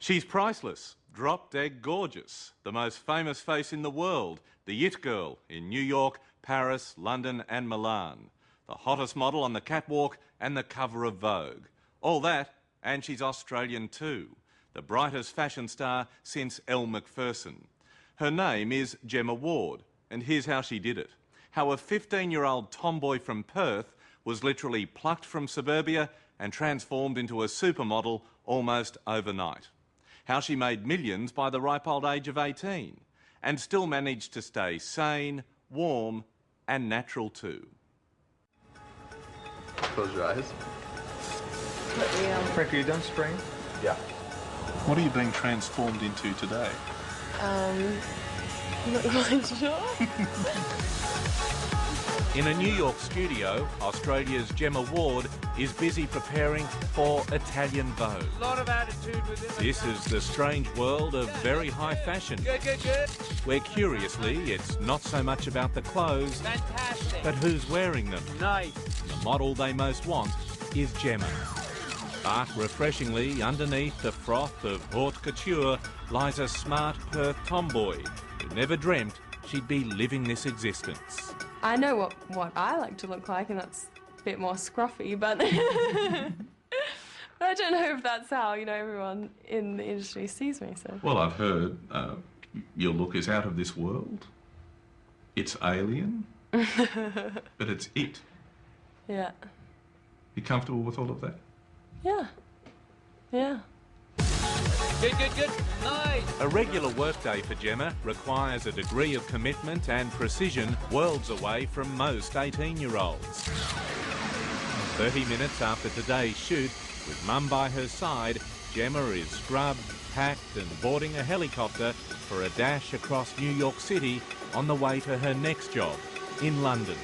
She's priceless, drop-dead gorgeous, the most famous face in the world, the It Girl in New York, Paris, London and Milan. The hottest model on the catwalk and the cover of Vogue. All that, and she's Australian too. The brightest fashion star since Elle Macpherson. Her name is Gemma Ward, and here's how she did it. How a 15-year-old tomboy from Perth was literally plucked from suburbia and transformed into a supermodel almost overnight. How she made millions by the ripe old age of 18 and still managed to stay sane, warm and natural too. Close your eyes. Frank, are you done spraying? Yeah. What are you being transformed into today? I'm not quite sure. In a New York studio, Australia's Gemma Ward is busy preparing for Italian Vogue. A lot of attitude within This is the strange world of very high fashion, Good. where curiously it's not so much about the clothes, Fantastic. but who's wearing them. Nice. The model they most want is Gemma. But refreshingly, underneath the froth of haute couture lies a smart Perth tomboy who never dreamt she'd be living this existence. I know what I like to look like, and that's a bit more scruffy, but but I don't know if that's how, everyone in the industry sees me, so. Well, I've heard your look is out of this world. It's alien, but it's it. Yeah. You comfortable with all of that? Yeah. Yeah. Good. Nice. A regular workday for Gemma requires a degree of commitment and precision worlds away from most 18-year-olds. 30 minutes after today's shoot, with Mum by her side, Gemma is scrubbed, packed and boarding a helicopter for a dash across New York City on the way to her next job in London.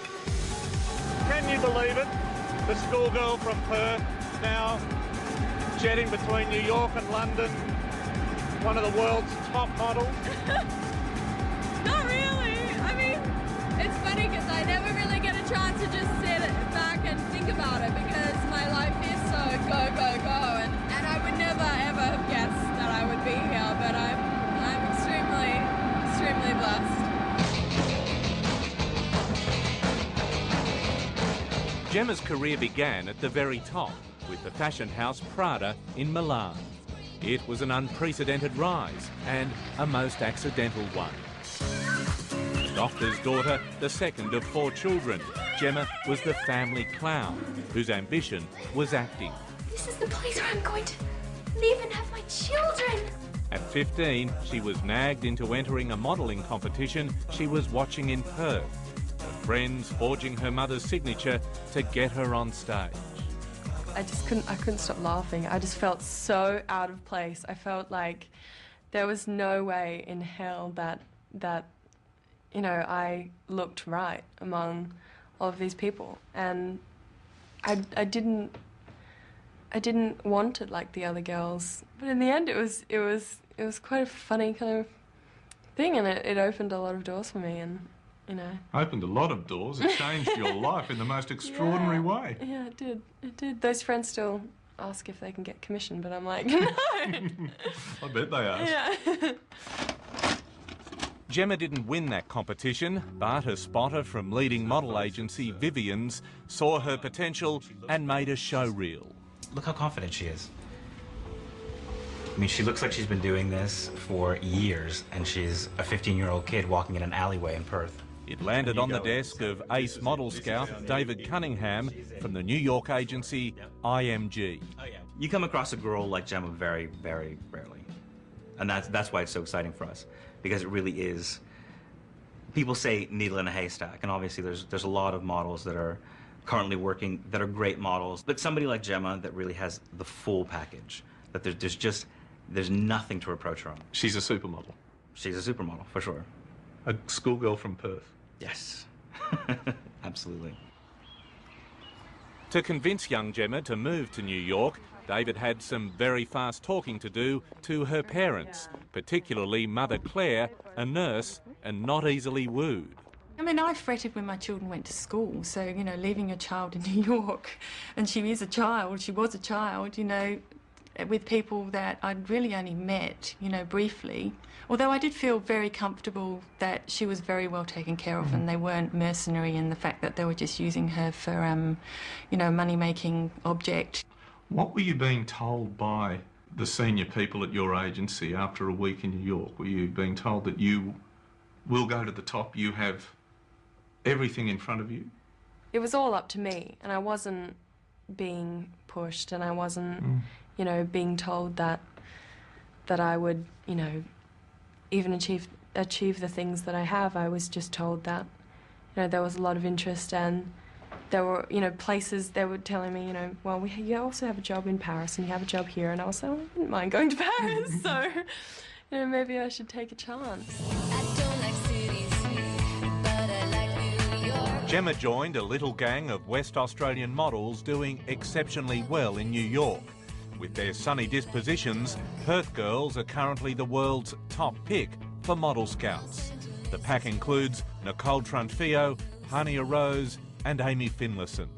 Can you believe it? The schoolgirl from Perth now jetting between New York and London, one of the world's top models. Not really. I mean, it's funny because I never really get a chance to just sit back and think about it because my life is so go, and I would never ever have guessed that I would be here, but I'm extremely blessed. Gemma's career began at the very top with the fashion house Prada in Milan. It was an unprecedented rise and a most accidental one. Doctor's daughter, the second of 4 children, Gemma was the family clown whose ambition was acting. This is the place where I'm going to live and have my children. At 15, she was nagged into entering a modelling competition she was watching in Perth, her friends forging her mother's signature to get her on stage. I couldn't stop laughing. I just felt so out of place. I felt like there was no way in hell that I looked right among all of these people, and I didn't want it like the other girls. But in the end, it was quite a funny kind of thing, and it opened a lot of doors for me, and. Opened a lot of doors. It changed your life in the most extraordinary way. Yeah, it did. It did. Those friends still ask if they can get commission, but I'm like, no. I bet they ask. Yeah. Gemma didn't win that competition, but a spotter from leading model agency Vivian's saw her potential and made a show reel. Look how confident she is. I mean, she looks like she's been doing this for years, and she's a 15-year-old kid walking in an alleyway in Perth. It landed on the desk of ace model scout David Cunningham from the New York agency IMG. You come across a girl like Gemma very, very rarely. And that's why it's so exciting for us, because it really is. People say needle in a haystack, and obviously there's a lot of models that are currently working that are great models, but somebody like Gemma that really has the full package, that there's nothing to reproach her on. She's a supermodel. She's a supermodel, for sure. A schoolgirl from Perth. Yes. Absolutely. To convince young Gemma to move to New York, David had some very fast talking to do to her parents, particularly Mother Claire, a nurse and not easily wooed. I mean, I fretted when my children went to school, so, leaving a child in New York, and she was a child, with people that I'd really only met, you know, briefly. Although I did feel very comfortable that she was very well taken care of and they weren't mercenary in the fact that they were just using her for, you know, money-making object. What were you being told by the senior people at your agency after a week in New York? Were you being told that you will go to the top, you have everything in front of you? It was all up to me, and I wasn't being pushed, and I wasn't, you know, being told that I would, you know, even achieve the things that I have. I was just told that, you know, there was a lot of interest, and there were, you know, places they were telling me, you know, well, you also have a job in Paris and you have a job here, and I was like, well, I wouldn't mind going to Paris, so, you know, maybe I should take a chance. Gemma joined a little gang of West Australian models doing exceptionally well in New York. With their sunny dispositions, Perth girls are currently the world's top pick for model scouts. The pack includes Nicole Trunfillo, Hania Rose and Amy Finlayson.